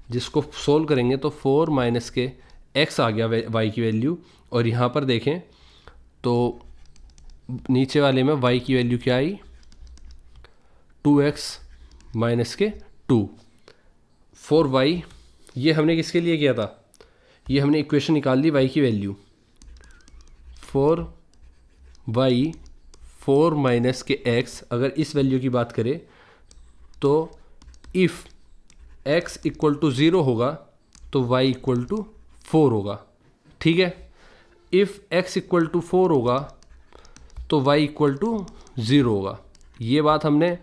जिसको सोल्व करेंगे तो 4 माइनस के x आ गया y की वैल्यू, और यहाँ पर देखें तो नीचे वाले में y की वैल्यू क्या आई, 2x माइनस के 2। 4y ये हमने किसके लिए किया था, ये हमने इक्वेशन निकाल दी y की वैल्यू। 4y 4 माइनस के x, अगर इस वैल्यू की बात करें तो इफ़ x इक्वल टू 0 होगा तो y इक्वल टू 4 होगा। ठीक है, इफ़ x इक्वल टू 4 होगा तो y इक्वल टू 0 होगा। ये बात हमने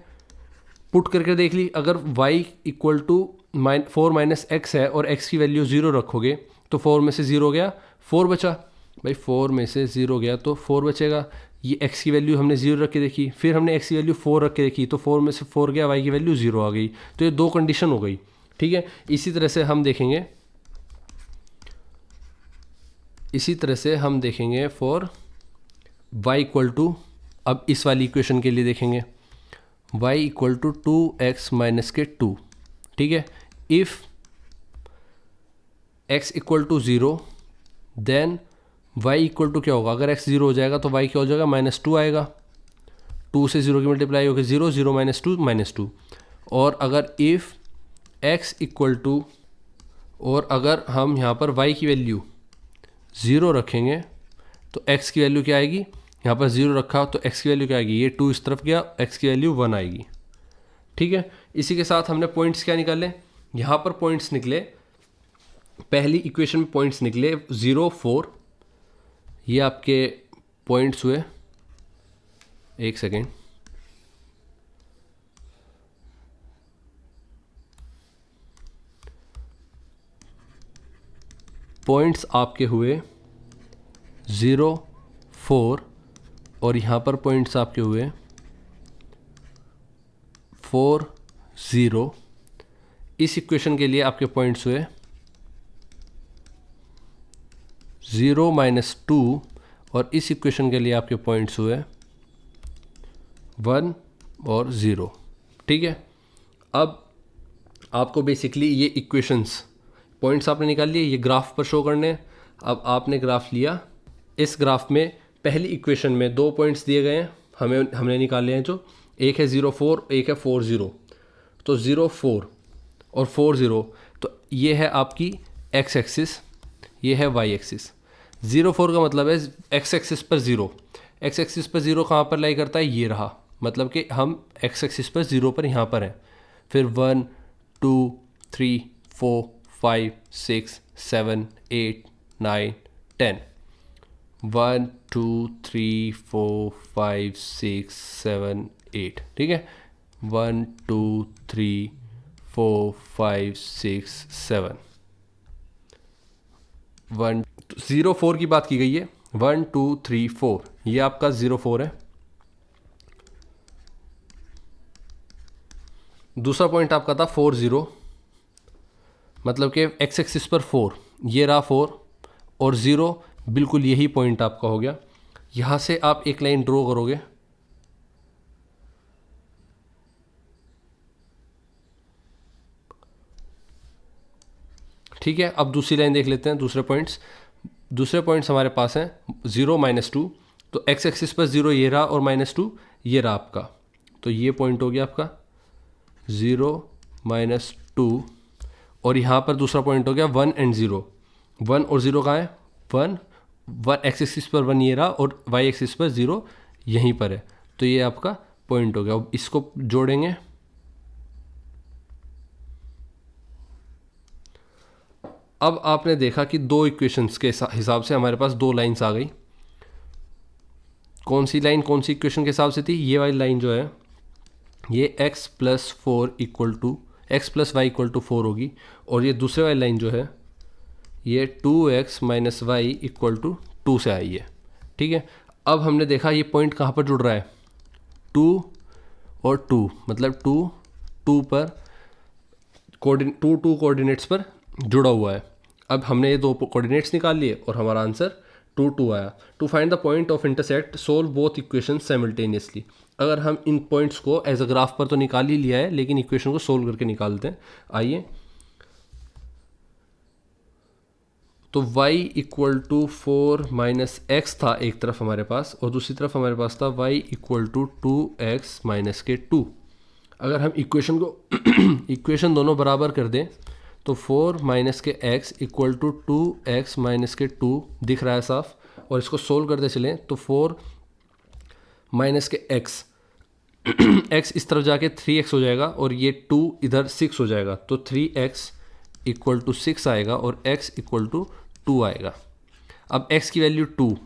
पुट करके देख ली। अगर y equal to 4 minus x है और x की वैल्यू 0 रखोगे तो 4 में से 0 गया, 4 बचा। भाई 4 में से 0 गया तो 4 बचेगा। ये x की वैल्यू हमने 0 रख के देखी, फिर हमने x की वैल्यू 4 रख के देखी तो 4 में से 4 गया, y की वैल्यू 0 आ गई। तो ये दो कंडीशन हो गई। ठीक है, इसी तरह से हम देखेंगे फॉर y इक्वल टू, अब इस वाली इक्वेशन के लिए देखेंगे y equal to 2x minus के 2। ठीक है, if x equal to 0 then y equal to क्या होगा, अगर x 0 हो जाएगा तो y क्या हो जाएगा, -2 आएगा। 2 से 0 की मल्टीप्लाई होगी 0, 0 माइनस 2 -2। और अगर इफ़ x इक्वल टू, और अगर हम यहाँ पर y की वैल्यू 0 रखेंगे तो x की वैल्यू क्या आएगी, यहाँ पर 0 रखा तो x की वैल्यू क्या आएगी, ये 2 इस तरफ गया, x की वैल्यू 1 आएगी। ठीक है, इसी के साथ हमने पॉइंट्स क्या निकाले, यहाँ पर पॉइंट्स निकले, पहली इक्वेशन में पॉइंट्स निकले 0, 4, ये आपके पॉइंट्स हुए। एक सेकेंड, पॉइंट्स आपके हुए 0, 4, और यहाँ पर पॉइंट्स आपके हुए 4, 0। इस इक्वेशन के लिए आपके पॉइंट्स हुए 0 माइनस 2, और इस इक्वेशन के लिए आपके पॉइंट्स हुए 1 और 0। ठीक है, अब आपको बेसिकली ये इक्वेशंस पॉइंट्स आपने निकाल लिए, ये ग्राफ पर शो करने। अब आपने ग्राफ लिया, इस ग्राफ में पहली इक्वेशन में 2 पॉइंट्स दिए गए हैं, हमने निकाले हैं, जो एक है 0, 4, एक है 4, 0। तो 0, 4 और 4, 0, तो ये है आपकी x एक्सिस, ये है y एक्सिस। 0, 4 का मतलब है x एक्सिस पर 0, x एक्सिस पर 0 कहाँ पर लाई करता है, ये रहा, मतलब कि हम x एक्सिस पर 0 पर यहाँ पर हैं। फिर 1, 2, 3, 4, 5, 6, 7, 8, 9, 10। 1, 2, 3, 4, 5, 6, 7, 8। ठीक है, 1, 2, 3, 4, 5, 6, 7। 1, 0, 4 की बात की गई है। 1, 2, 3, 4, ये आपका 0, 4 है। दूसरा पॉइंट आपका था 4, 0, मतलब कि x एक्सिस पर 4, ये रहा 4 और 0, बिल्कुल यही पॉइंट आपका हो गया। यहाँ से आप एक लाइन ड्रॉ करोगे, ठीक है। अब दूसरी लाइन देख लेते हैं, दूसरे पॉइंट्स हमारे पास हैं 0, -2, तो x एक्सिस पर 0 ये रहा और -2 ये रहा आपका, तो ये पॉइंट हो गया आपका 0, -2, और यहाँ पर दूसरा पॉइंट हो गया 1 और 0। 1 और 0 कहाँ है, 1 x एक्सिस पर 1 ये रहा और y एक्सिस पर 0 यहीं पर है, तो ये आपका पॉइंट हो गया। अब इसको जोड़ेंगे, अब आपने देखा कि दो इक्वेशंस के हिसाब से हमारे पास 2 लाइंस आ गई। कौन सी लाइन कौन सी इक्वेशन के हिसाब से थी, ये वाली लाइन जो है ये x plus y equal to 4 होगी, और ये दूसरे वाली लाइन जो है ये 2x minus Y equal to 2 से आई है। ठीक है, अब हमने देखा ये पॉइंट कहाँ पर जुड़ रहा है, 2 और 2, मतलब 2 पर टू कोऑर्डिनेट्स पर जुड़ा हुआ है। अब हमने ये 2 कोऑर्डिनेट्स निकाल लिए और हमारा आंसर 2, 2 आया। To find the point of intersect solve both equation simultaneously. अगर हम इन पॉइंट्स को एज अ ग्राफ पर तो निकाल ही लिया है, लेकिन इक्वेशन को सोल्व करके निकालते हैं। आइए, तो y equal to 4 minus x था एक तरफ हमारे पास, और दूसरी तरफ हमारे पास था y equal to 2x minus के 2। अगर हम इक्वेशन को इक्वेशन दोनों बराबर कर दें तो 4 माइनस के x equal to 2x minus के 2 दिख रहा है साफ, और इसको सोल्व करते चलें तो 4 माइनस के x x इस तरफ जाके 3x हो जाएगा, और ये 2 इधर 6 हो जाएगा, तो 3x इक्वल टू 6 आएगा और x इक्वल टू 2 आएगा। अब x की वैल्यू 2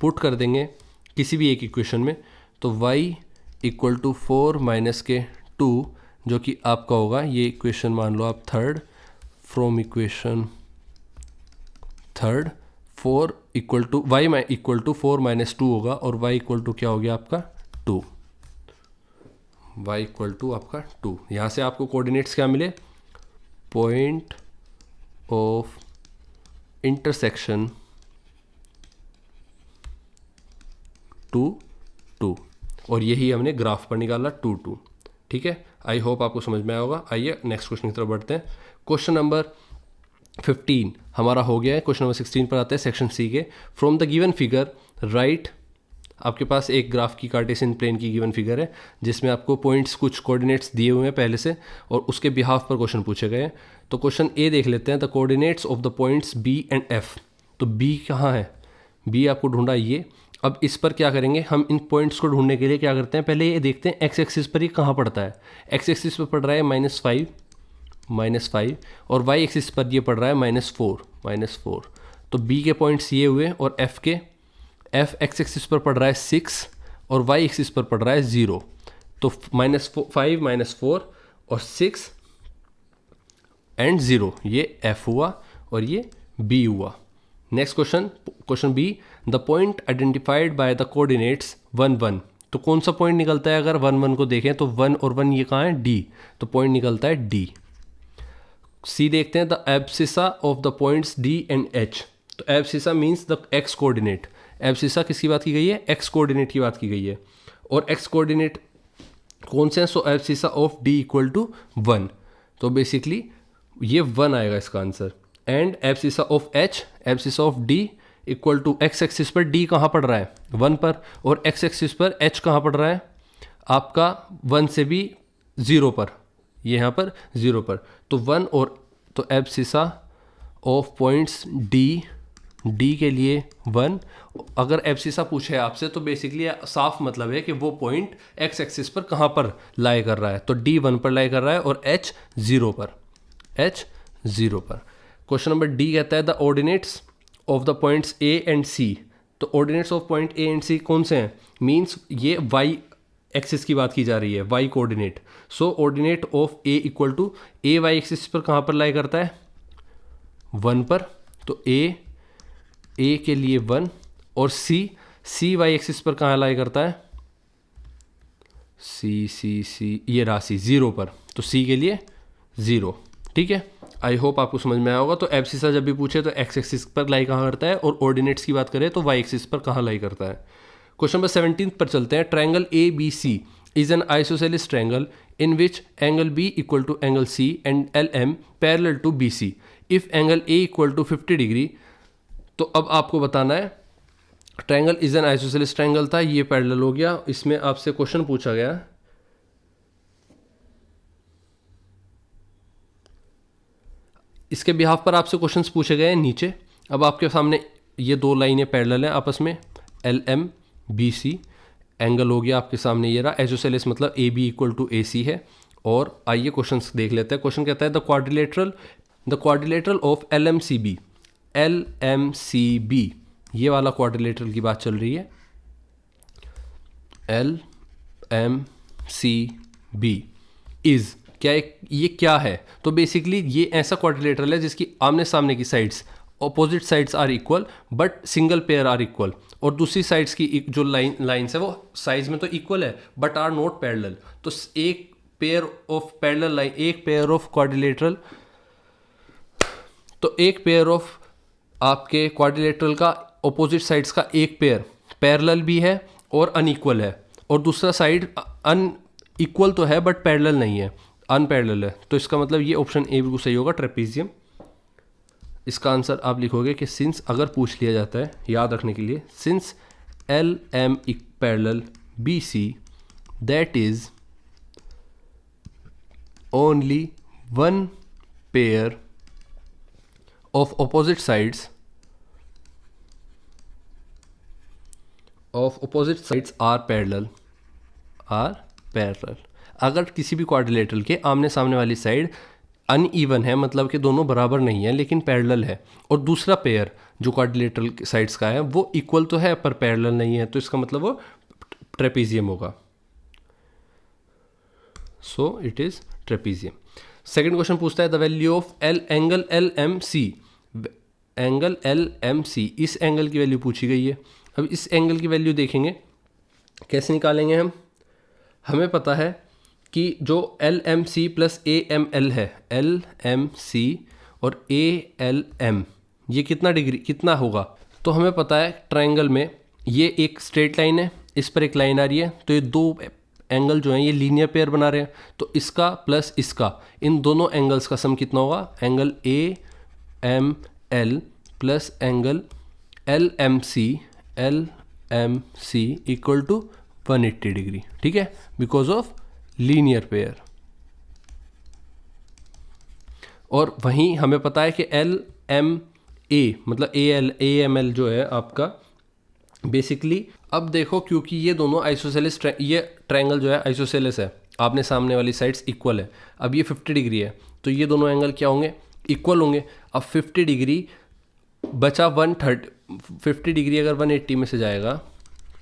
पुट कर देंगे किसी भी एक इक्वेशन में, तो y इक्वल टू 4 माइनस के 2 जो कि आपका होगा, ये इक्वेशन मान लो आप third, from equation third 4 equal to y equal to 4 minus 2 होगा, और y इक्वल टू क्या हो गया आपका 2, y इक्वल टू आपका 2। यहाँ से आपको कोऑर्डिनेट्स क्या मिले, पॉइंट ऑफ इंटरसेक्शन 2 2, और यही हमने ग्राफ पर निकाला 2 2। ठीक है, आई होप आपको समझ में आया होगा। आइए नेक्स्ट क्वेश्चन की तरफ बढ़ते हैं। क्वेश्चन नंबर 15 हमारा हो गया है। क्वेश्चन नंबर 16 पर आते हैं सेक्शन सी के। From the given figure right, आपके पास एक ग्राफ की कार्टेशियन प्लेन की गिवन फिगर है जिसमें आपको पॉइंट्स कुछ कोऑर्डिनेट्स दिए हुए हैं पहले से, और उसके बिहाफ पर क्वेश्चन पूछे गए हैं। तो क्वेश्चन ए देख लेते हैं, the coordinates of the points B and F. तो बी कहाँ है, बी आपको ढूंढा ये। अब इस पर क्या करेंगे, हम इन पॉइंट्स को ढूंढने के लिए क्या करते हैं, पहले ये देखते हैं एक्स एक्सिस पर ये कहाँ पड़ता है। एक्स एक्सिस पर पड़ रहा है -5 और वाई एक्सिस पर ये पड़ रहा है -4। तो बी के पॉइंट्स ये हुए, और एफ एक्स एक्सिस पर पड़ रहा है 6 और वाई एक्सिस पर पड़ रहा है 0। तो -5 -4 और 6 एंड 0, ये एफ हुआ और ये बी हुआ। Next question B, the point identified by the coordinates 1 1। तो कौन सा पॉइंट निकलता है, अगर 1 1 को देखें तो 1 और 1 ये कहाँ है, डी, तो पॉइंट निकलता है डी। सी देखते हैं, the abscissa of the points D and H. तो abscissa means the x coordinate. Abscissa किसकी बात की गई है, एक्स कोऑर्डिनेट की बात की गई है, और एक्स कोऑर्डिनेट कौन से हैं, so abscissa of D equal to 1। तो बेसिकली ये 1 आएगा इसका answer. And abscissa of H, abscissa of D equal to x axis पर डी कहाँ पड़ रहा है, 1 पर, और एक्स एक्सिस पर एच कहाँ पड़ रहा है आपका 1 से भी 0 पर, ये यहाँ पर 0 पर। तो 1 और तो एब्सिसा ऑफ पॉइंट्स डी के लिए 1। अगर एब्सिसा पूछे आपसे तो बेसिकली साफ मतलब है कि वो पॉइंट एक्स एक्सिस पर कहाँ पर लाई कर रहा है, तो डी 1 पर लाई कर रहा है और एच 0 पर। क्वेश्चन नंबर डी कहता है the ordinates of the points A and C. तो ordinates of point A and C कौन से हैं, मीन्स ये वाई एक्सिस की बात की जा रही है, y coordinate. So ordinate of A equal to, A y axis पर कहाँ पर लाई करता है, 1 पर, तो ए के लिए 1, और सी वाई एक्सिस पर कहाँ लाई करता है, सी ये राशि 0 पर, तो सी के लिए 0। ठीक है, आई होप आपको समझ में आया होगा। तो एब्सिसा जब भी पूछे तो एक्स एक्सिस पर लाई कहाँ करता है, और ऑर्डिनेट्स की बात करें तो वाई एक्सिस पर कहाँ लाई करता है। क्वेश्चन नंबर 17 पर चलते हैं। Triangle A B C is an isosceles triangle in which angle B equal to angle C and L M parallel to B C if angle A equal to 50 degree. तो अब आपको बताना है, triangle is an isosceles triangle था, ये parallel हो गया। इसमें आपसे क्वेश्चन पूछा गया, इसके बिहाफ पर आपसे क्वेश्चंस पूछे गए हैं नीचे। अब आपके सामने ये 2 लाइनें पैरेलल हैं आपस में, L M B C, angle हो गया आपके सामने ये रहा। आइसोसेलेस मतलब A B equal to A C है। और आइए क्वेश्चंस देख लेते हैं। क्वेश्चन कहता है the quadrilateral of L M C B, ये वाला क्वाड्रिलेटरल की बात चल रही है, L M C B is ये क्या है। तो बेसिकली ये ऐसा क्वाड्रिलेटरल है जिसकी आमने सामने की sides, opposite sides are equal but single pair are equal, और दूसरी साइड्स की जो लाइन्स है वो साइज में तो इक्वल है बट आर नॉट पैरेलल। तो एक पेयर ऑफ पैरेलल लाइन, एक पेयर ऑफ क्वाड्रिलेटरल, तो एक पेयर ऑफ आपके क्वाड्रिलेटरल का ऑपोजिट साइड्स का एक पेयर पैरेलल भी है और अनइक्वल है, और दूसरा साइड अनइक्वल तो है बट पैरेलल नहीं है, अनपैरेलल है। तो इसका मतलब ये ऑप्शन ए बिल्कुल सही होगा, ट्रेपीजियम। इसका आंसर आप लिखोगे कि सिंस, अगर पूछ लिया जाता है याद रखने के लिए, since L M parallel B C that is only one pair of opposite sides are parallel अगर किसी भी क्वाड्रिलेटरल के आमने सामने वाली साइड अनइवन है, मतलब कि दोनों बराबर नहीं है लेकिन पैरेलल है, और दूसरा पेयर जो क्वाड्रिलेटरल साइड्स का है वो इक्वल तो है पर पैरेलल नहीं है, तो इसका मतलब वो ट्रेपीजियम होगा। So it is trapezium. Second question पूछता है the value of angle L M C. Angle L M C, इस एंगल की वैल्यू पूछी गई है। अब इस एंगल की वैल्यू देखेंगे कैसे निकालेंगे हम। हमें पता है कि जो L M C plus A M L है, एल एम सी और ए एल एम, ये कितना होगा। तो हमें पता है ट्रायंगल में ये एक स्ट्रेट लाइन है, इस पर एक लाइन आ रही है, तो ये दो एंगल जो हैं ये लीनियर पेयर बना रहे हैं, तो इसका प्लस इसका, इन दोनों एंगल्स का सम कितना होगा, angle A M L plus angle L M C equal to 180 degree. ठीक है, बिकॉज ऑफ लीनियर पेयर। और वहीं हमें पता है कि एल एम ए मतलब ए एम एल जो है आपका बेसिकली, अब देखो क्योंकि ये दोनों आइसोसेलेस, ये ट्रायंगल जो है आइसोसेलेस है, आपने सामने वाली साइड्स इक्वल है। अब ये 50 डिग्री है तो ये दोनों एंगल क्या होंगे, इक्वल होंगे। अब 50 डिग्री बचा 130, 50 डिग्री अगर 180 में से जाएगा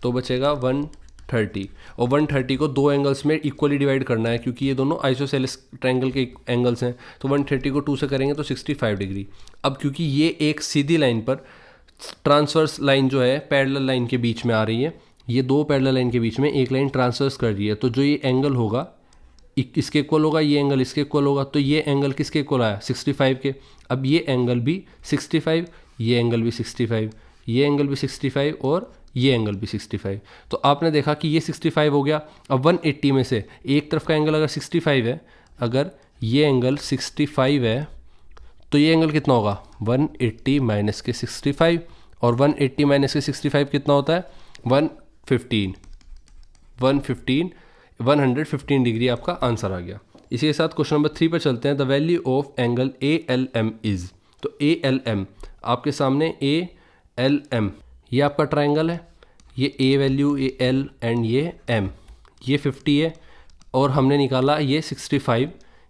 तो बचेगा 130, और 130 को दो एंगल्स में इक्वली डिवाइड करना है क्योंकि ये दोनों आइसोसेलेस ट्रायंगल के एंगल्स हैं, तो 130 को 2 से करेंगे तो 65 डिग्री। अब क्योंकि ये एक सीधी लाइन पर ट्रांसवर्स लाइन जो है पैरेलल लाइन के बीच में आ रही है, ये दो पैरेलल लाइन के बीच में एक लाइन ट्रांसवर्स कर रही है, तो जो ये एंगल होगा इसके इक्वल होगा, ये एंगल इसके इक्वल होगा, तो ये एंगल किसके इक्वल आया, 65 के। अब ये एंगल भी 65, ये एंगल भी 65, ये एंगल भी 65 और ये एंगल भी 65। तो आपने देखा कि ये 65 हो गया। अब 180 में से एक तरफ का एंगल अगर 65 है, अगर ये एंगल 65 है तो ये एंगल कितना होगा, 180 माइनस के 65, और 180 माइनस के 65 कितना होता है, 115 डिग्री आपका आंसर आ गया। इसी के साथ क्वेश्चन नंबर 3 पर चलते हैं। The value of angle A L M is, तो ए एल एम आपके सामने, ए एल एम ये आपका ट्रायंगल है, ये ए वैल्यू, ये एल एंड ये एम, ये 50 है, और हमने निकाला ये 65,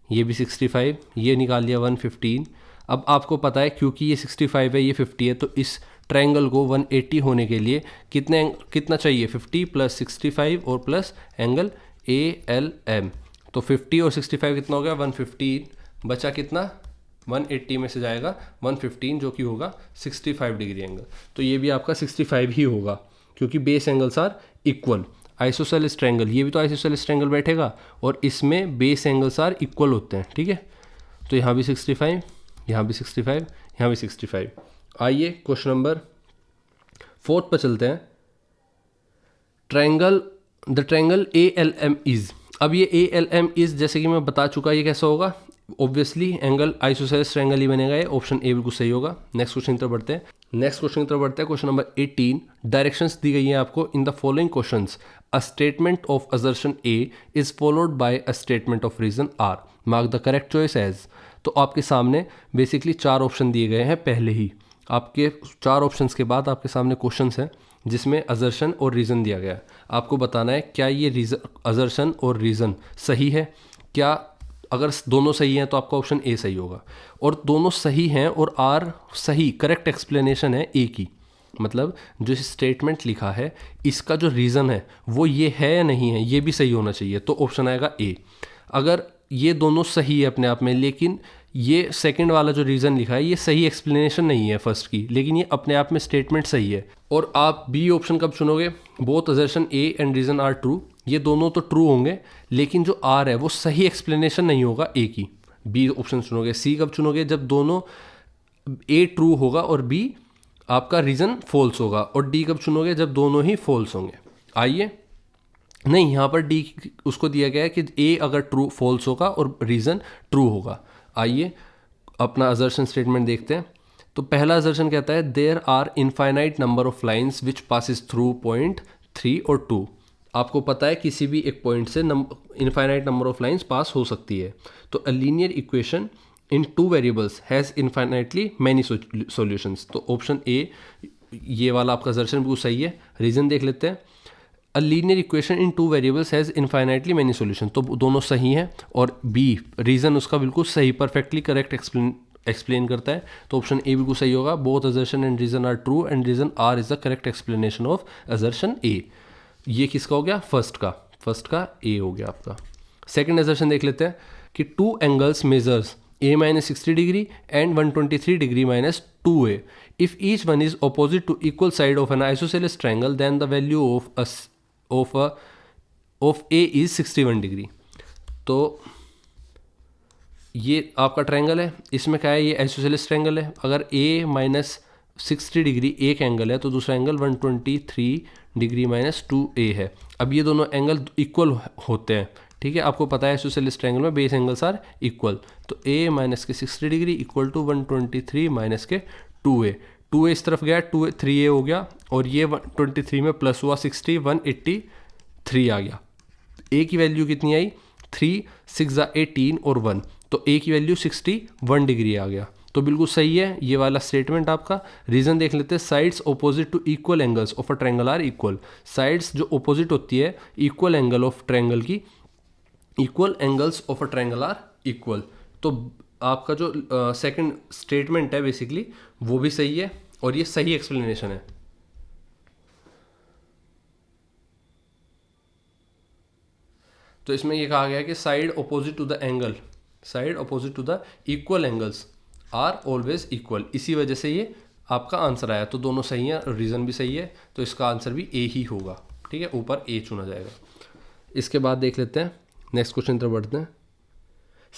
ये भी 65, ये निकाल लिया 115। अब आपको पता है क्योंकि ये 65 है ये 50 है, तो इस ट्रायंगल को 180 होने के लिए कितना चाहिए, 50 प्लस 65 और plus angle A L M, तो 50 और 65 कितना हो गया, 115, बचा कितना, 180 में से जाएगा 115 जो कि होगा 65 डिग्री एंगल। तो ये भी आपका 65 ही होगा क्योंकि base angles are equal. Isosceles triangle, ये भी तो आइसोसेलेस ट्रायंगल बैठेगा और इसमें बेस एंगल्स आर इक्वल होते हैं। ठीक है, तो यहाँ भी 65, यहाँ भी 65, यहाँ भी 65। आइए क्वेश्चन नंबर 4 पर चलते हैं। The triangle A L M is, अब ये ए एल एम इज़ जैसे कि मैं बता चुका, ये कैसा होगा, ऑब्वियसली एंगल आइसोसेलेस ट्रायंगल ही बनेगा, ये ऑप्शन ए बिल्कुल सही होगा। नेक्स्ट क्वेश्चन की तरफ बढ़ते हैं। क्वेश्चन नंबर 18, डायरेक्शंस दी गई हैं आपको। In the following questions a statement of assertion A is followed by a statement of reason R, mark the correct choice as. तो आपके सामने बेसिकली 4 ऑप्शन दिए गए हैं पहले ही, आपके 4 ऑप्शंस के बाद आपके सामने क्वेश्चंस हैं जिसमें असर्शन और रीज़न दिया गया है। आपको बताना है क्या ये रीज़न, असर्शन और रीज़न सही है, क्या अगर दोनों सही हैं तो आपका ऑप्शन ए सही होगा, और दोनों सही हैं और आर सही, करेक्ट एक्सप्लेनेशन है ए की, मतलब जो स्टेटमेंट लिखा है इसका जो रीज़न है वो ये है या नहीं है, ये भी सही होना चाहिए, तो ऑप्शन आएगा ए। अगर ये दोनों सही है अपने आप में, लेकिन ये सेकंड वाला जो रीज़न लिखा है ये सही एक्सप्लेनेशन नहीं है फर्स्ट की, लेकिन ये अपने आप में स्टेटमेंट सही है, और आप बी ऑप्शन कब चुनोगे, both assertion A and reason are true, ये दोनों तो ट्रू होंगे लेकिन जो आर है वो सही एक्सप्लेनेशन नहीं होगा ए की, बी ऑप्शन चुनोगे। सी कब चुनोगे, जब दोनों ए ट्रू होगा और बी आपका रीज़न फॉल्स होगा, और डी कब चुनोगे, जब दोनों ही फॉल्स होंगे। आइए, नहीं यहाँ पर डी उसको दिया गया है कि ए अगर ट्रू फॉल्स होगा और रीज़न ट्रू होगा। आइए अपना असर्शन स्टेटमेंट देखते हैं। तो पहला असर्शन कहता है there are infinite number of lines which passes through point 3 और 2। आपको पता है किसी भी एक पॉइंट से infinite number of lines pass हो सकती है। तो a linear equation in 2 variables has infinitely many solutions. तो ऑप्शन ए ये वाला आपका असर्शन बिल्कुल सही है। रीज़न देख लेते हैं। A linear equation in 2 variables has infinitely many solution, तो दोनों सही हैं। और बी रीज़न उसका बिल्कुल सही, परफेक्टली करेक्ट एक्सप्लेन करता है। तो ऑप्शन ए बिल्कुल सही होगा। Both assertion and reason are true and reason R is the correct explanation of assertion A. ये किसका हो गया? फर्स्ट का ए हो गया आपका। सेकंड असर्शन देख लेते हैं कि 2 angles measures a minus 60 degree and 123 degree minus 2a. If each one is opposite to equal side of an isosceles triangle, then the value of a is 61 degree. तो ये आपका ट्रायंगल है, इसमें क्या है? ये आइसोसेलेस ट्रायंगल है। अगर a माइनस 60 डिग्री एक एंगल है तो दूसरा एंगल 123 डिग्री माइनस 2a है। अब ये दोनों एंगल इक्वल होते हैं, ठीक है। आपको पता है आइसोसेलेस ट्रायंगल में बेस एंगल्स आर इक्वल। तो a माइनस के 60 डिग्री इक्वल टू 123 माइनस के 2a। 2a इस तरफ गया, 3a हो गया, और ये 123 में प्लस हुआ 60, 183 आ गया। a की वैल्यू कितनी आई? 3, 6 18 और 1, तो a की वैल्यू 61 डिग्री आ गया। तो बिल्कुल सही है ये वाला स्टेटमेंट आपका। रीजन देख लेते हैं। Sides opposite to equal angles of a triangle are equal. Sides जो ऑपोजिट होती है इक्वल एंगल ऑफ ट्रायंगल की, equal angles of a triangle are equal. तो आपका जो सेकंड स्टेटमेंट है बेसिकली वो भी सही है और ये सही एक्सप्लेनेशन है। तो इसमें ये कहा गया है कि side opposite to the angle, side opposite to the equal angles are always equal. इसी वजह से ये आपका आंसर आया। तो दोनों सही हैं, रीज़न भी सही है, तो इसका आंसर भी ए ही होगा, ठीक है। ऊपर ए चुना जाएगा। इसके बाद देख लेते हैं नेक्स्ट क्वेश्चन तरफ बढ़ते हैं।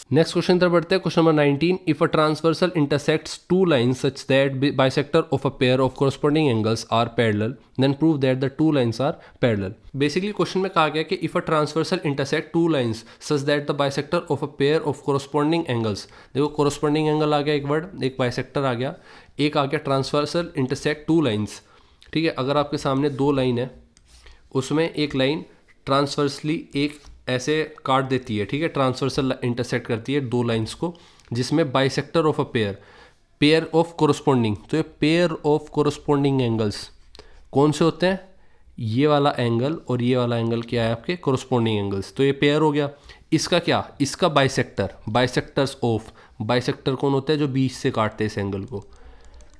Question number 19। If a transversal intersects 2 lines such that bisector of a pair of corresponding angles are parallel, then prove that the 2 lines are parallel. Basically question में कहा गया कि if a transversal intersect 2 lines such that the bisector of a pair of corresponding angles. देखो corresponding angle आ गया एक word, एक bisector आ गया, एक आ गया ट्रांसवर्सल इंटरसेक्ट 2 लाइन्स, ठीक है। अगर आपके सामने 2 लाइन है, उसमें एक लाइन ट्रांसवर्सली एक ऐसे काट देती है, ठीक है, ट्रांसवर्सल इंटरसेक्ट करती है 2 लाइंस को, जिसमें bisector of a pair of corresponding. तो ये पेयर ऑफ कोरस्पॉन्डिंग एंगल्स कौन से होते हैं? ये वाला एंगल और ये वाला एंगल क्या है? आपके कोरस्पॉन्डिंग एंगल्स। तो ये पेयर हो गया। इसका क्या? इसका बाइसेक्टर, बाइसेक्टर्स ऑफ, बाइसेक्टर कौन होता है? जो बीच से काटते हैं इस एंगल को,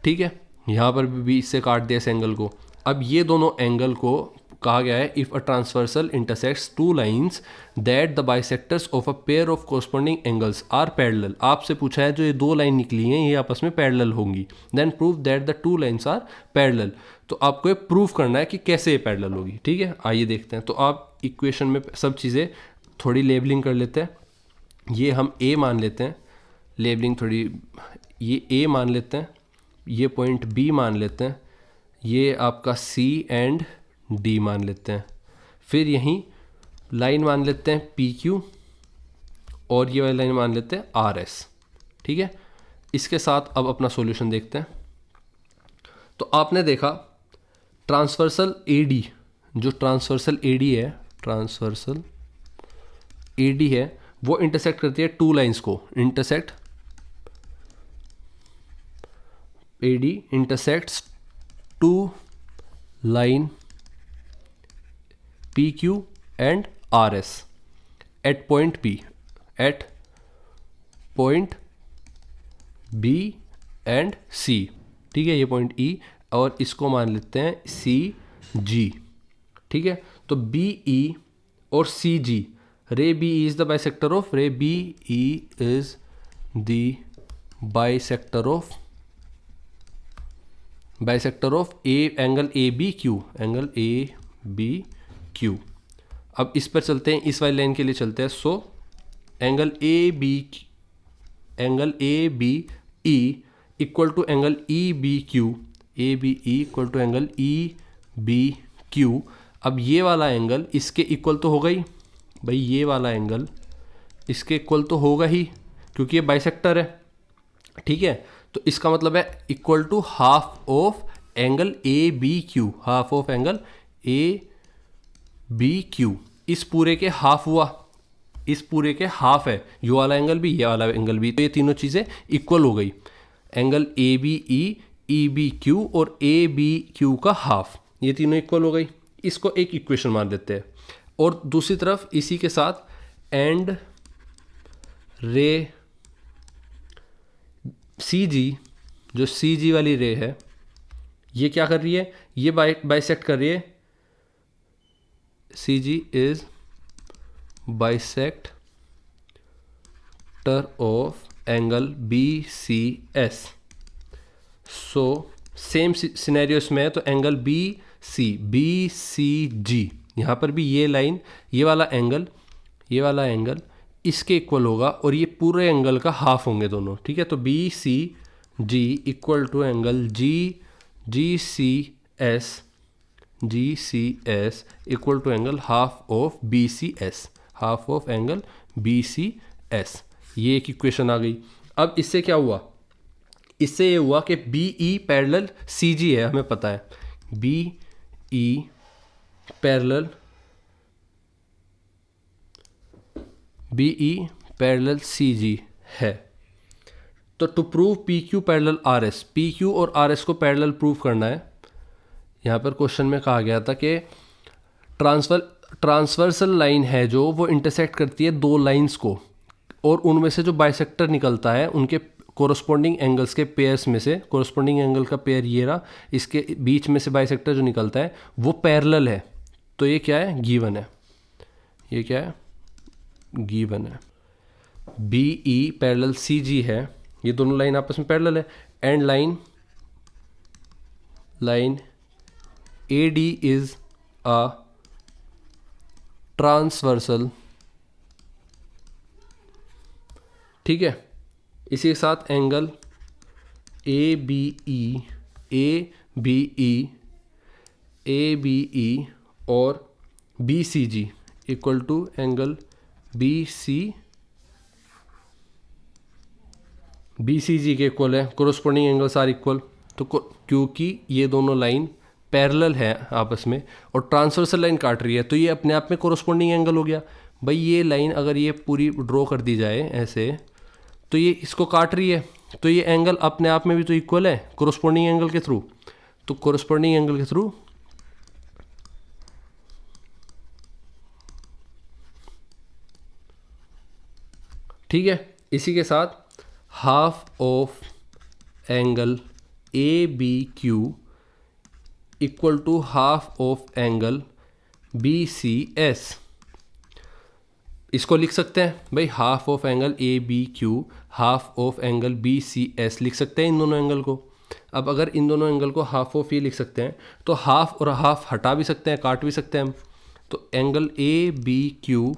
ठीक है। यहाँ पर भी बीच से काट दिया इस एंगल को। अब ये दोनों एंगल को कहा गया है if a transversal intersects 2 lines that the bisectors of a pair of corresponding angles are parallel. आपसे पूछा है जो ये 2 लाइन निकली हैं ये आपस में पैरेलल होंगी, then prove that the 2 lines are parallel. तो आपको ये प्रूव करना है कि कैसे ये पैरेलल होगी, ठीक है। आइए देखते हैं। तो आप इक्वेशन में सब चीज़ें थोड़ी लेबलिंग कर लेते हैं। ये हम ए मान लेते हैं, लेबलिंग थोड़ी, ये ए मान लेते हैं, ये पॉइंट बी मान लेते हैं, ये आपका सी एंड डी मान लेते हैं। फिर यहीं लाइन मान लेते हैं पी क्यू, और ये वाली लाइन मान लेते हैं आर एस, ठीक है। इसके साथ अब अपना सॉल्यूशन देखते हैं। तो आपने देखा ट्रांसवर्सल ए डी, जो ट्रांसवर्सल ए डी है, ट्रांसवर्सल ए डी है, वो इंटरसेक्ट करती है 2 लाइन्स को। Intersect A D intersects 2 line P Q and R S at point B, at point B and C, ठीक है। ये पॉइंट ई, और इसको मान लेते हैं सी जी, ठीक है। तो बी ई और C G, ray B E is the bisector of, ray B E is the bisector of A angle A B Q, angle A B Q. अब इस पर चलते हैं, इस वाली लाइन के लिए चलते हैं। So angle A B E equal to angle E B Q, A B E equal to angle E B Q. अब ये वाला एंगल इसके इक्वल तो होगा ही भाई, ये वाला एंगल इसके इक्वल तो होगा ही क्योंकि ये बाइसेक्टर है, ठीक है। तो इसका मतलब है equal to half of angle A B Q, half of angle A B Q. इस पूरे के हाफ हुआ, इस पूरे के हाफ है, यू वाला एंगल भी ये वाला एंगल भी, तो ये तीनों चीज़ें इक्वल हो गई। Angle A B E B Q और ए बी क्यू का हाफ, ये तीनों इक्वल हो गई। इसको एक इक्वेशन मान देते हैं। और दूसरी तरफ इसी के साथ एंड रे सी जी, जो सी जी वाली रे है, ये क्या कर रही है, ये बाइसेक्ट कर रही है, C G is bisector of angle B C S. So same scenarios में है, तो एंगल बी सी जी, यहाँ पर भी ये लाइन, ये वाला एंगल इसके इक्वल होगा और ये पूरे एंगल का हाफ होंगे दोनों, ठीक है। तो B C G equal to angle G C S equal to angle half of B C S, half of angle B C S. ये एक इक्वेशन आ गई। अब इससे क्या हुआ, इससे ये हुआ कि बी ई पैरेलल सी जी है, हमें पता है बी ई पैरेलल सी जी है। तो to prove P Q parallel R S, P Q और आर एस को पैरेलल प्रूव करना है। यहाँ पर क्वेश्चन में कहा गया था कि ट्रांसवर्सल लाइन है जो वो इंटरसेक्ट करती है दो लाइंस को, और उनमें से जो बाइसेक्टर निकलता है उनके कोरस्पॉन्डिंग एंगल्स के पेयर्स में से, कोरस्पॉन्डिंग एंगल का पेयर ये रहा, इसके बीच में से बाइसेक्टर जो निकलता है वो पैरेलल है। तो ये क्या है, गिवन है, ये क्या है, गिवन है। बी ई पैरेलल सी जी है, ये दोनों लाइन आपस में पैरेलल है। And line A D is a transversal, ठीक है। इसी के साथ एंगल ए बी ई और B C G equal to angle B C G के इक्वल है, कोरोस्पोंडिंग एंगल्स आर इक्वल। तो क्योंकि ये दोनों लाइन पैरेलल है आपस में और ट्रांसवर्सल लाइन काट रही है, तो ये अपने आप में कोरोस्पोंडिंग एंगल हो गया। भाई ये लाइन अगर ये पूरी ड्रॉ कर दी जाए ऐसे, तो ये इसको काट रही है, तो ये एंगल अपने आप में भी तो इक्वल है कोरोस्पोंडिंग एंगल के थ्रू। तो कोरोस्पोंडिंग एंगल के थ्रू ठीक है। इसी के साथ half of angle A B Q equal to half of angle B C S. इसको लिख सकते हैं भाई, half of angle A B Q half of angle B C S लिख सकते हैं इन दोनों एंगल को। अब अगर इन दोनों एंगल को हाफ ऑफ ये लिख सकते हैं, तो हाफ और हाफ हटा भी सकते हैं, काट भी सकते हैं हम। तो एंगल ए बी क्यू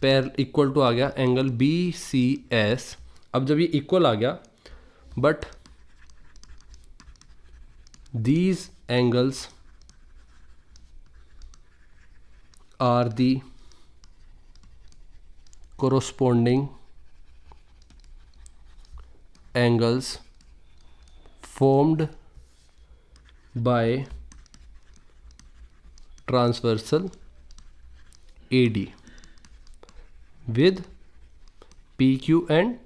पैर इक्वल टू आ गया एंगल बी सी एस। अब जब ये इक्वल आ गया, but these angles are the corresponding angles formed by transversal AD with PQ and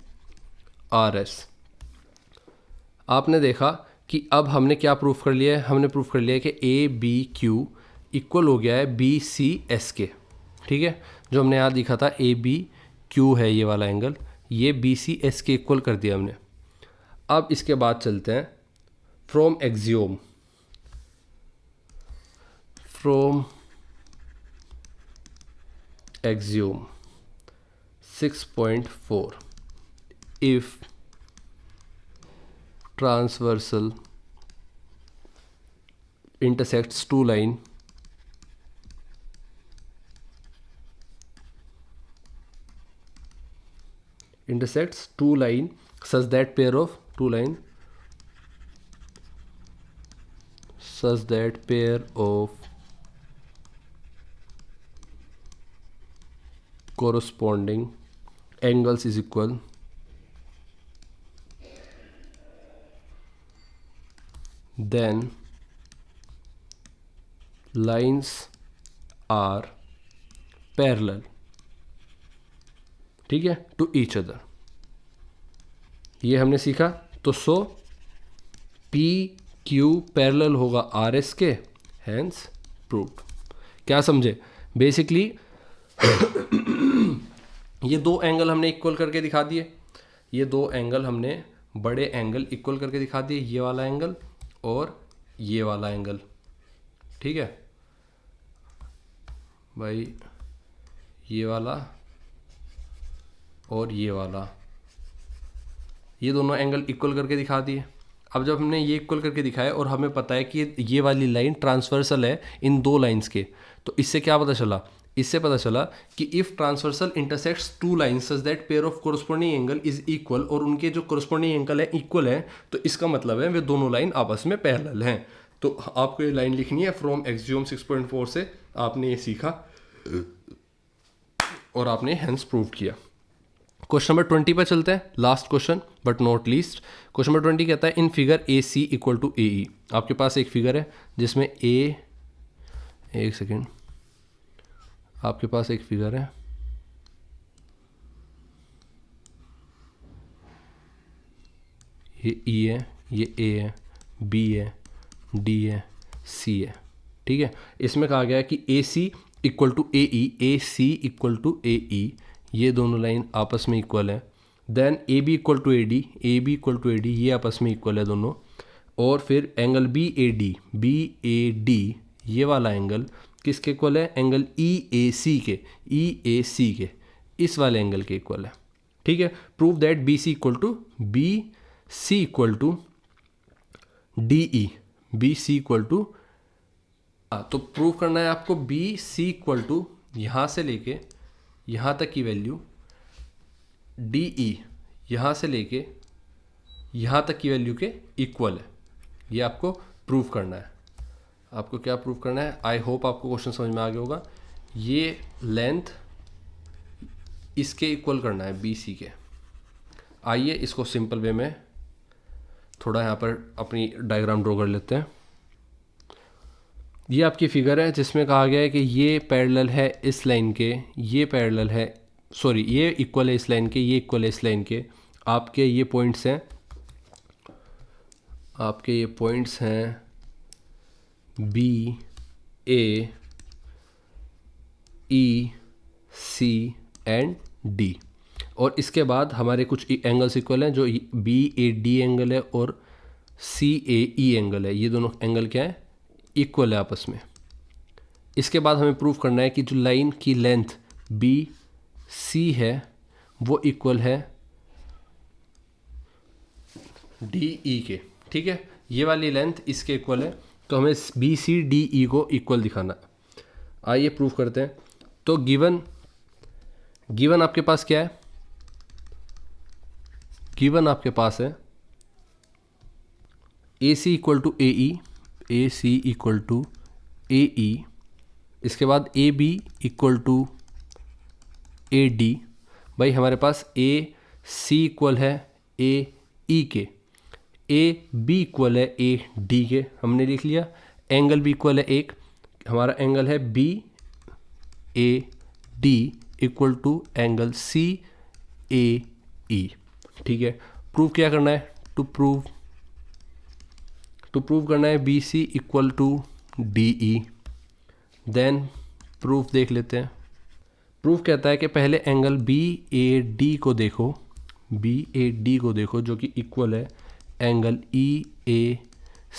RS। आपने देखा कि अब हमने क्या प्रूफ कर लिया है, हमने प्रूफ कर लिया है कि ए बी क्यू इक्वल हो गया है बी सी एस के, ठीक है। जो हमने यहाँ दिखा था ए बी क्यू है ये वाला एंगल, ये बी सी एस के इक्वल कर दिया हमने। अब इसके बाद चलते हैं from axiom 6.4 if transversal intersects two line such that pair of corresponding angles is equal, then lines are parallel, ठीक है, टू ईच अदर। ये हमने सीखा। तो सो पी क्यू पैरेलल होगा आर एस के, हैंस प्रूव्ड। क्या समझे? बेसिकली ये दो एंगल हमने इक्वल करके दिखा दिए, ये दो एंगल हमने बड़े एंगल इक्वल करके दिखा दिए, ये वाला एंगल और ये वाला एंगल, ठीक है भाई, ये वाला और ये वाला, ये दोनों एंगल इक्वल करके दिखा दिए। अब जब हमने ये इक्वल करके दिखाया और हमें पता है कि ये वाली लाइन ट्रांसवर्सल है इन दो लाइंस के, तो इससे क्या पता चला? इससे पता चला कि if transversal intersects two lines such that pair of corresponding angle is equal, और उनके जो कोरस्पॉन्डिंग एंगल है इक्वल है, तो इसका मतलब है वे दोनों लाइन आपस में पैरेलल हैं। तो आपको ये लाइन लिखनी है फ्रॉम एक्सियोम 6.4 से, आपने ये सीखा और आपने हेंस प्रूव किया। क्वेश्चन नंबर 20 पर चलते हैं, last question but not least. Question number 20 कहता है in figure A C equal to A E. आपके पास एक फिगर है जिसमें एक सेकेंड, आपके पास एक फिगर है, ये ई है, ये ए है, बी है, डी है, सी है, ठीक है। इसमें कहा गया है कि A C equal to A E, A C equal to A E, ये दोनों लाइन आपस में इक्वल है। Then A B equal to A D, A B equal to A D, ये आपस में इक्वल है दोनों। और फिर एंगल बी ए डी, ये वाला एंगल किसके इक्वल है? एंगल ई ए सी के, इस वाले एंगल के इक्वल है, ठीक है। Prove that B C equal to D E, B C equal to, तो प्रूव करना है आपको बी सी इक्वल टू यहाँ से लेके यहाँ तक की वैल्यू, डी ई यहाँ से लेके यहाँ तक की वैल्यू के इक्वल है। ये आपको प्रूव करना है। आपको क्या प्रूव करना है? आई होप आपको क्वेश्चन समझ में आ गया होगा। ये लेंथ इसके इक्वल करना है, बी सी के। आइए इसको सिंपल वे में थोड़ा यहाँ पर अपनी डायग्राम ड्रॉ कर लेते हैं। ये आपकी फिगर है जिसमें कहा गया है कि ये पैरेलल है इस लाइन के, ये पैरेलल है, सॉरी ये इक्वल है इस लाइन के, ये इक्वल है इस लाइन के। आपके ये पॉइंट्स हैं, आपके ये पॉइंट्स हैं B A E C and D, और इसके बाद हमारे कुछ एंगल्स इक्वल हैं जो बी ए डी एंगल है और सी ए ई एंगल है। ये दोनों एंगल क्या है? इक्वल है आपस में। इसके बाद हमें प्रूफ करना है कि जो लाइन की लेंथ बी सी है वो इक्वल है डी ई के, ठीक है। ये वाली लेंथ इसके इक्वल है, तो हमें बी सी डी ई को इक्वल दिखाना है। आइए प्रूफ करते हैं। तो गिवन आपके पास क्या है? गिवन आपके पास है A C equal to A E, A C equal to A E, इसके बाद A B equal to A D. भाई हमारे पास ए सी इक्वल है ए ई के, ए बी इक्वल है ए डी के, हमने लिख लिया। एंगल भी इक्वल है एक, हमारा एंगल है B A D equal to angle C A E, ठीक है। प्रूव क्या करना है? टू प्रूव करना है B C equal to D E. Then proof देख लेते हैं। प्रूफ कहता है कि पहले एंगल बी ए डी को देखो, बी ए डी को देखो जो कि इक्वल है एंगल ई ए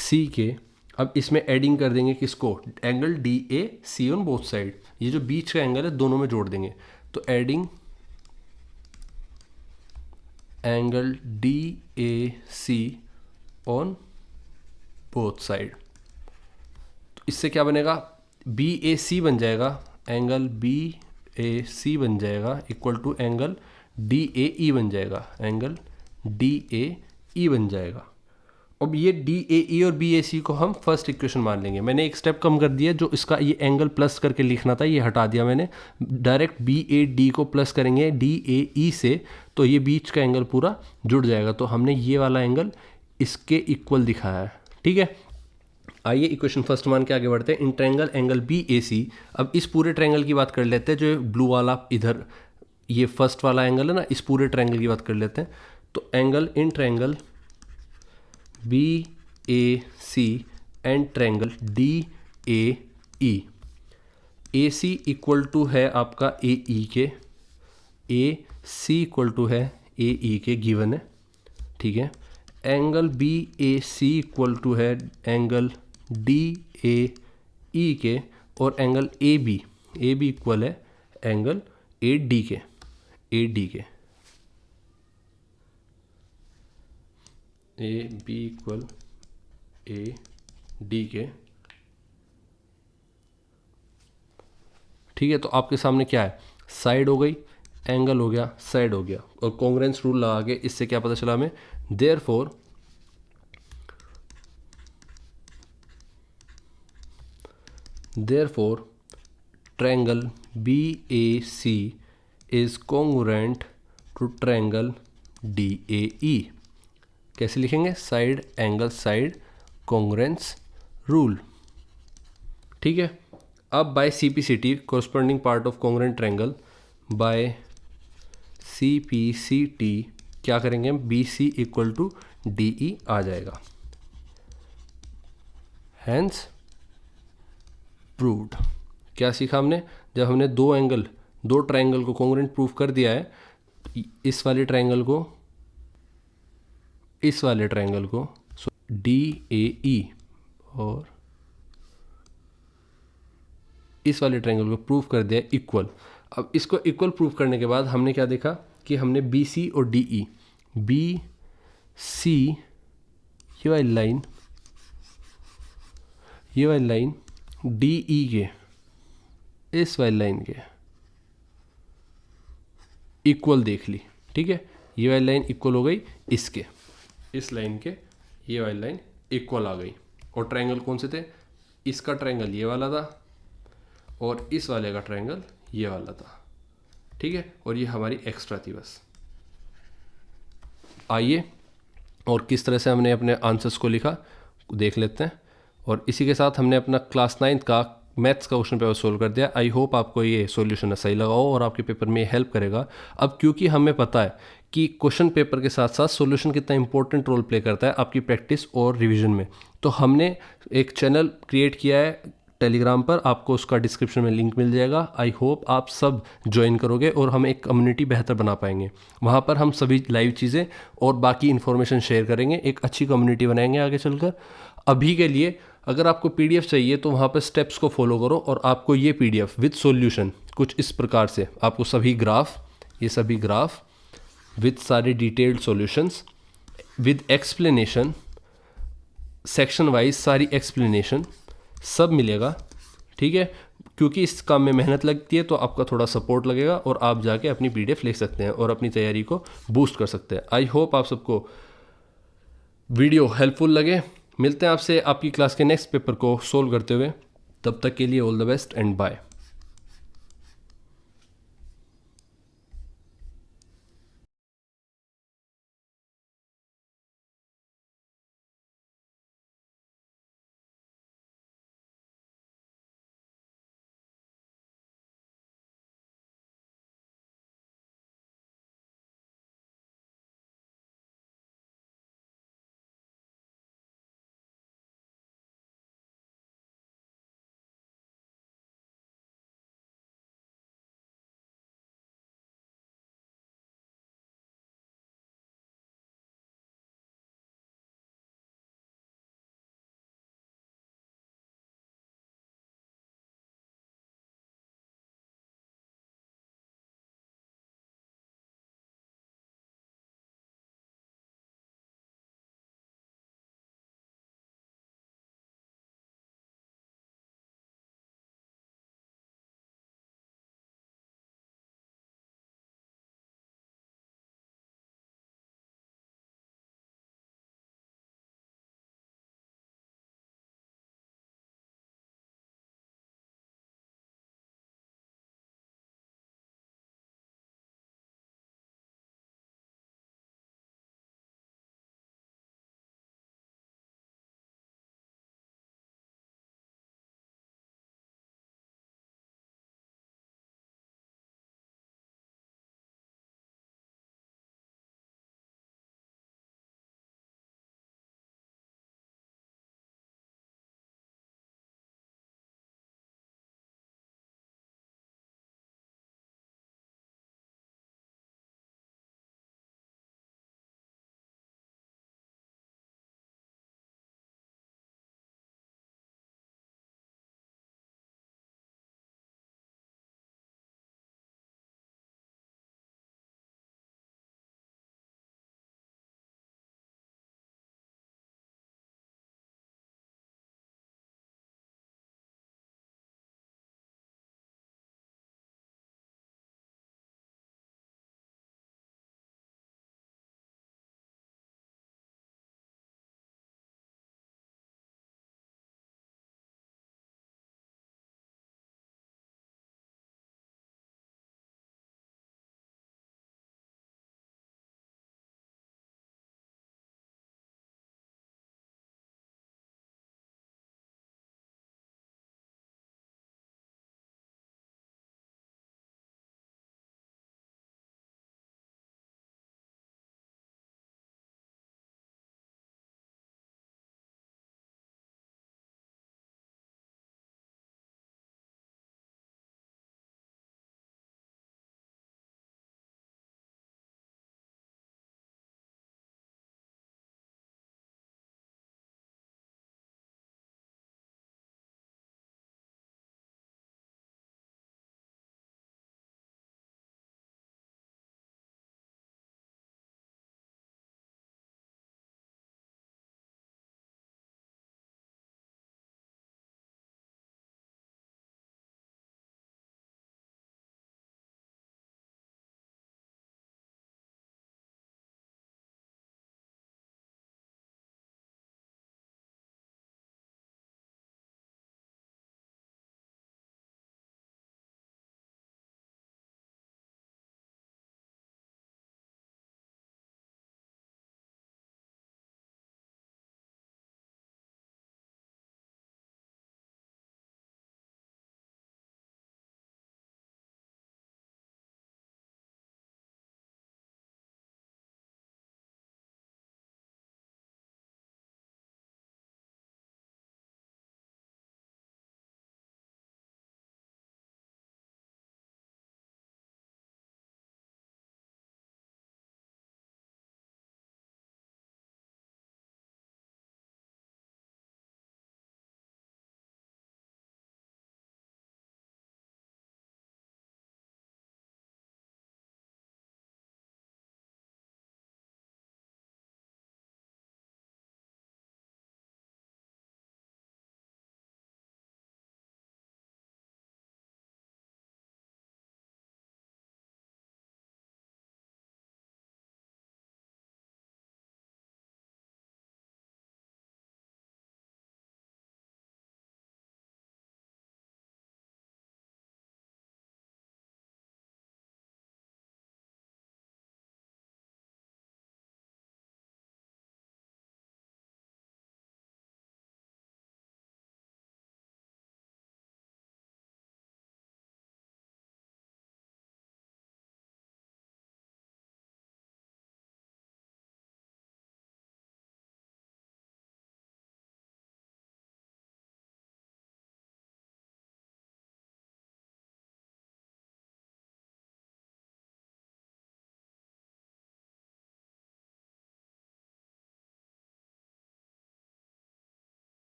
सी के। अब इसमें एडिंग कर देंगे किसको? Angle D A C on both side. ये जो बीच का एंगल है दोनों में जोड़ देंगे, तो adding angle D A C on both side. तो इससे क्या बनेगा? बी ए सी बन जाएगा, एंगल बी ए सी बन जाएगा equal to angle D A E बन जाएगा, एंगल डी ए ई बन जाएगा। अब ये डी ए ई और बी ए सी को हम फर्स्ट इक्वेशन मान लेंगे। मैंने एक स्टेप कम कर दिया, जो इसका ये एंगल प्लस करके लिखना था ये हटा दिया मैंने। डायरेक्ट बी ए डी को प्लस करेंगे डी ए ई से, तो ये बीच का एंगल पूरा जुड़ जाएगा। तो हमने ये वाला एंगल इसके इक्वल दिखाया है, ठीक है। आइए इक्वेशन फर्स्ट मान के आगे बढ़ते हैं। In triangle angle B A सी, अब इस पूरे ट्रायंगल की बात कर लेते हैं, जो ब्लू वाला इधर ये फर्स्ट वाला एंगल है ना, इस पूरे ट्रायंगल की बात कर लेते हैं। तो angle in triangle B A C and triangle D A E, A C equal to है आपका ए ई के, ए सी इक्वल टू है ए ई के, गिवन है, ठीक है। Angle B A C equal to है एंगल डी ए ई के, और एंगल ए बी इक्वल है एंगल ए डी के, A B equal A D के, ठीक है। तो आपके सामने क्या है, साइड हो गई, एंगल हो गया, साइड हो गया, और कॉन्ग्रुएंस रूल लगा के इससे क्या पता चला हमें, therefore triangle B A C is congruent to triangle D A E. कैसे लिखेंगे, side angle side congruence rule, ठीक है। अब by CPCT corresponding part of congruent triangle, by CPCT क्या करेंगे हम, BC इक्वल टू DE आ जाएगा, हैंस प्रूव्ड। क्या सीखा हमने, जब हमने दो ट्रायंगल को कॉन्ग्रुएंट प्रूव कर दिया है, इस वाले ट्रायंगल को DAE और इस वाले ट्रायंगल को प्रूव कर दिया इक्वल। अब इसको इक्वल प्रूव करने के बाद हमने क्या देखा कि हमने BC और DE, BC ये वाली लाइन DE के इस वाली लाइन के इक्वल देख ली, ठीक है। ये वाली लाइन इक्वल हो गई इसके, इस लाइन के ये वाली लाइन इक्वल आ गई। और ट्रायंगल कौन से थे, इसका ट्रायंगल ये वाला था और इस वाले का ट्रायंगल ये वाला था, ठीक है। और ये हमारी एक्स्ट्रा थी बस। आइए और किस तरह से हमने अपने आंसर्स को लिखा देख लेते हैं। और इसी के साथ हमने अपना क्लास 9th का मैथ्स का क्वेश्चन पेपर सोल्व कर दिया। आई होप आपको ये सॉल्यूशन सही लगा हो और आपके पेपर में हेल्प करेगा। अब क्योंकि हमें पता है कि क्वेश्चन पेपर के साथ साथ सॉल्यूशन कितना इंपॉर्टेंट रोल प्ले करता है आपकी प्रैक्टिस और रिवीजन में, तो हमने एक चैनल क्रिएट किया है टेलीग्राम पर, आपको उसका डिस्क्रिप्शन में लिंक मिल जाएगा। आई होप आप सब ज्वाइन करोगे और हम एक कम्युनिटी बेहतर बना पाएंगे। वहाँ पर हम सभी लाइव चीज़ें और बाकी इन्फॉर्मेशन शेयर करेंगे, एक अच्छी कम्युनिटी बनाएंगे आगे चलकर। अभी के लिए अगर आपको PDF चाहिए तो वहाँ पर स्टेप्स को फॉलो करो और आपको ये PDF विद सॉल्यूशन कुछ इस प्रकार से, आपको सभी ग्राफ विद सारे detailed solutions with explanation, section wise सारी एक्सप्लेनेशन सब मिलेगा, ठीक है। क्योंकि इस काम में मेहनत लगती है तो आपका थोड़ा सपोर्ट लगेगा और आप जाके अपनी PDF लिख सकते हैं और अपनी तैयारी को बूस्ट कर सकते हैं। आई होप आप सबको वीडियो हेल्पफुल लगे। मिलते हैं आपसे आपकी क्लास के नेक्स्ट पेपर को सोल्व करते हुए। तब तक के लिए all the best and bye.